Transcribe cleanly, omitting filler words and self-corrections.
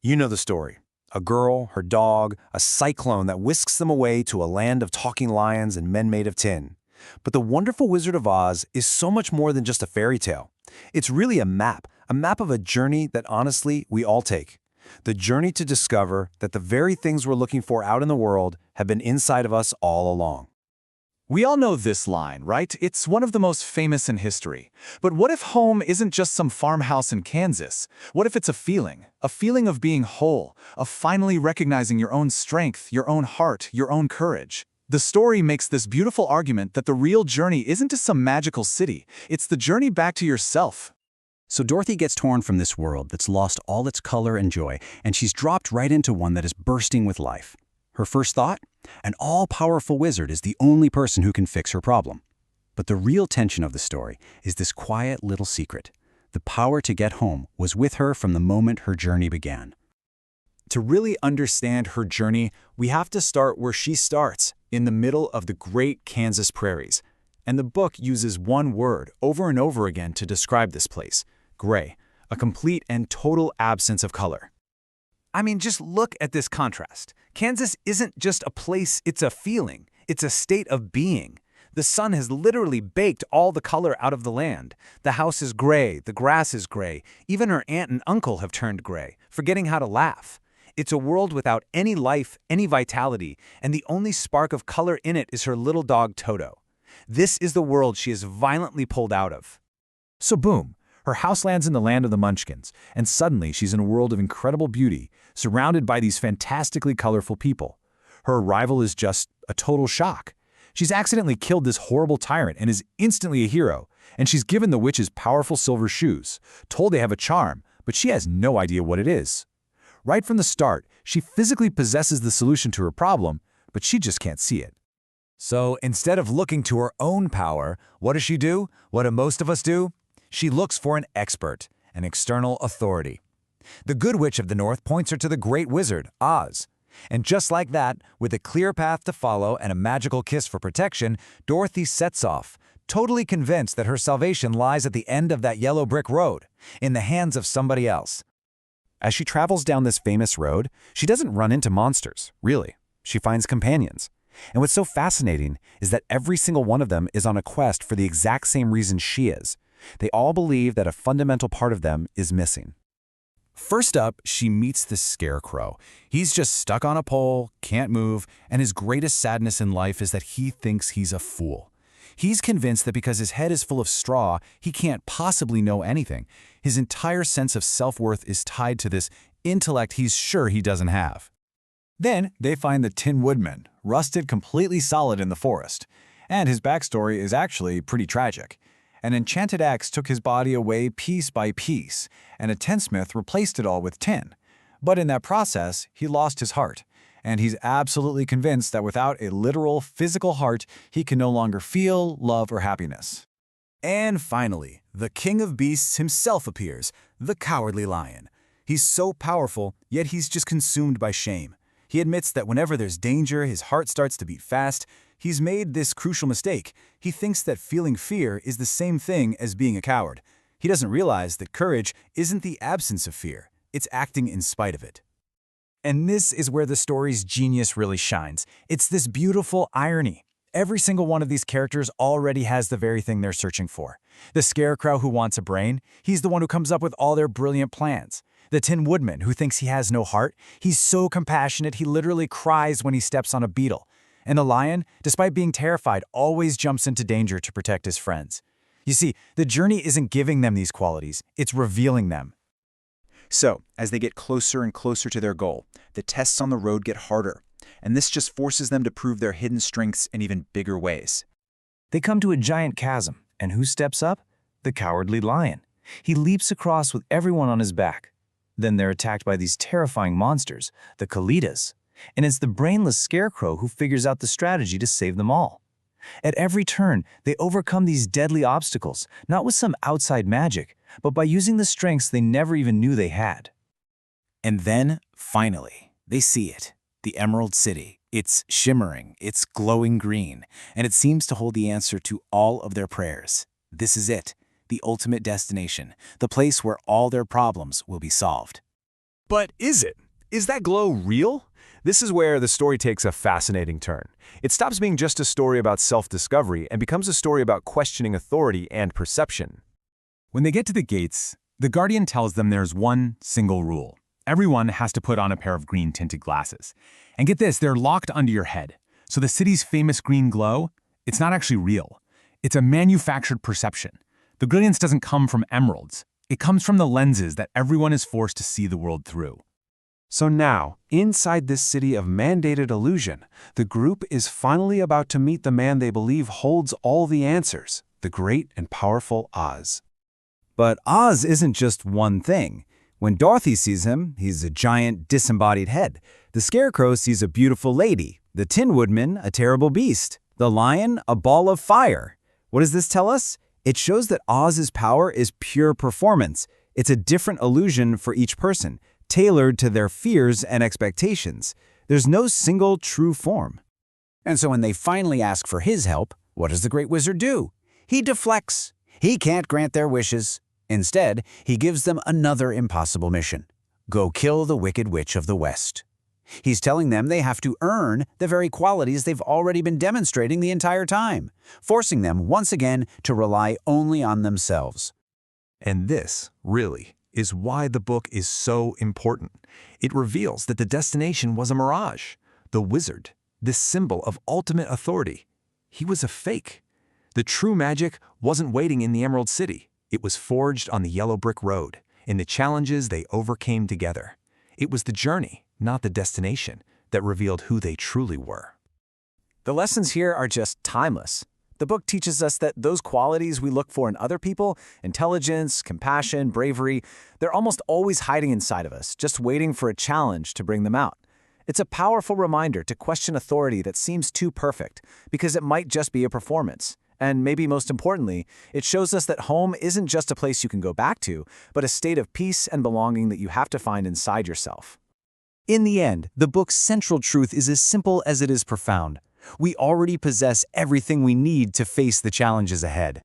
You know the story. A girl, her dog, a cyclone that whisks them away to a land of talking lions and men made of tin. But the wonderful Wizard of Oz is so much more than just a fairy tale. It's really a map of a journey that honestly we all take. The journey to discover that the very things we're looking for out in the world have been inside of us all along. We all know this line, right? It's one of the most famous in history. But what if home isn't just some farmhouse in Kansas? What if it's a feeling of being whole, of finally recognizing your own strength, your own heart, your own courage? The story makes this beautiful argument that the real journey isn't to some magical city, it's the journey back to yourself. So Dorothy gets torn from this world that's lost all its color and joy, and she's dropped right into one that is bursting with life. Her first thought? An all-powerful wizard is the only person who can fix her problem. But the real tension of the story is this quiet little secret. The power to get home was with her from the moment her journey began. To really understand her journey, we have to start where she starts, in the middle of the great Kansas prairies. And the book uses one word over and over again to describe this place: gray, a complete and total absence of color. I mean, just look at this contrast. Kansas isn't just a place, it's a feeling. It's a state of being. The sun has literally baked all the color out of the land. The house is gray, the grass is gray. Even her aunt and uncle have turned gray, forgetting how to laugh. It's a world without any life, any vitality, and the only spark of color in it is her little dog Toto. This is the world she is violently pulled out of. So boom, her house lands in the land of the Munchkins, and suddenly she's in a world of incredible beauty, surrounded by these fantastically colorful people. Her arrival is just a total shock. She's accidentally killed this horrible tyrant and is instantly a hero, and she's given the witches powerful silver shoes, told they have a charm, but she has no idea what it is. Right from the start, she physically possesses the solution to her problem, but she just can't see it. So instead of looking to her own power, what does she do? What do most of us do? She looks for an expert, an external authority. The Good Witch of the North points her to the Great Wizard, Oz. And just like that, with a clear path to follow and a magical kiss for protection, Dorothy sets off, totally convinced that her salvation lies at the end of that yellow brick road, in the hands of somebody else. As she travels down this famous road, she doesn't run into monsters, really. She finds companions. And what's so fascinating is that every single one of them is on a quest for the exact same reason she is. They all believe that a fundamental part of them is missing. First up, she meets the Scarecrow. He's just stuck on a pole, can't move, and his greatest sadness in life is that he thinks he's a fool. He's convinced that because his head is full of straw, he can't possibly know anything. His entire sense of self-worth is tied to this intellect he's sure he doesn't have. Then they find the Tin Woodman, rusted completely solid in the forest. And his backstory is actually pretty tragic. An enchanted axe took his body away piece by piece, and a tinsmith replaced it all with tin. But in that process, he lost his heart, and he's absolutely convinced that without a literal, physical heart, he can no longer feel love or happiness. And finally, the King of Beasts himself appears, the Cowardly Lion. He's so powerful, yet he's just consumed by shame. He admits that whenever there's danger, his heart starts to beat fast. He's made this crucial mistake. He thinks that feeling fear is the same thing as being a coward. He doesn't realize that courage isn't the absence of fear. It's acting in spite of it. And this is where the story's genius really shines. It's this beautiful irony. Every single one of these characters already has the very thing they're searching for. The Scarecrow who wants a brain, he's the one who comes up with all their brilliant plans. The Tin Woodman who thinks he has no heart, he's so compassionate he literally cries when he steps on a beetle. And the lion, despite being terrified, always jumps into danger to protect his friends. You see, the journey isn't giving them these qualities, it's revealing them. So, as they get closer and closer to their goal, the tests on the road get harder, and this just forces them to prove their hidden strengths in even bigger ways. They come to a giant chasm, and who steps up? The Cowardly Lion. He leaps across with everyone on his back. Then they're attacked by these terrifying monsters, the Kalitas, and it's the brainless Scarecrow who figures out the strategy to save them all. At every turn, they overcome these deadly obstacles, not with some outside magic, but by using the strengths they never even knew they had. And then, finally, they see it, the Emerald City. It's shimmering, it's glowing green, and it seems to hold the answer to all of their prayers. This is it, the ultimate destination, the place where all their problems will be solved. But is it? Is that glow real? This is where the story takes a fascinating turn. It stops being just a story about self-discovery and becomes a story about questioning authority and perception. When they get to the gates, the Guardian tells them there's one single rule. Everyone has to put on a pair of green-tinted glasses. And get this, they're locked under your head. So the city's famous green glow, it's not actually real. It's a manufactured perception. The brilliance doesn't come from emeralds. It comes from the lenses that everyone is forced to see the world through. So now, inside this city of mandated illusion, the group is finally about to meet the man they believe holds all the answers, the great and powerful Oz. But Oz isn't just one thing. When Dorothy sees him, he's a giant, disembodied head. The Scarecrow sees a beautiful lady. The Tin Woodman, a terrible beast. The Lion, a ball of fire. What does this tell us? It shows that Oz's power is pure performance. It's a different illusion for each person, tailored to their fears and expectations. There's no single true form. And so when they finally ask for his help, what does the Great Wizard do? He deflects. He can't grant their wishes. Instead, he gives them another impossible mission. Go kill the Wicked Witch of the West. He's telling them they have to earn the very qualities they've already been demonstrating the entire time, forcing them once again to rely only on themselves. And this, really, is why the book is so important. It reveals that the destination was a mirage. The wizard, this symbol of ultimate authority, he was a fake. The true magic wasn't waiting in the Emerald City. It was forged on the yellow brick road, in the challenges they overcame together. It was the journey, not the destination, that revealed who they truly were. The lessons here are just timeless. The book teaches us that those qualities we look for in other people, intelligence, compassion, bravery, they're almost always hiding inside of us, just waiting for a challenge to bring them out. It's a powerful reminder to question authority that seems too perfect, because it might just be a performance. And maybe most importantly, it shows us that home isn't just a place you can go back to, but a state of peace and belonging that you have to find inside yourself. In the end, the book's central truth is as simple as it is profound. We already possess everything we need to face the challenges ahead.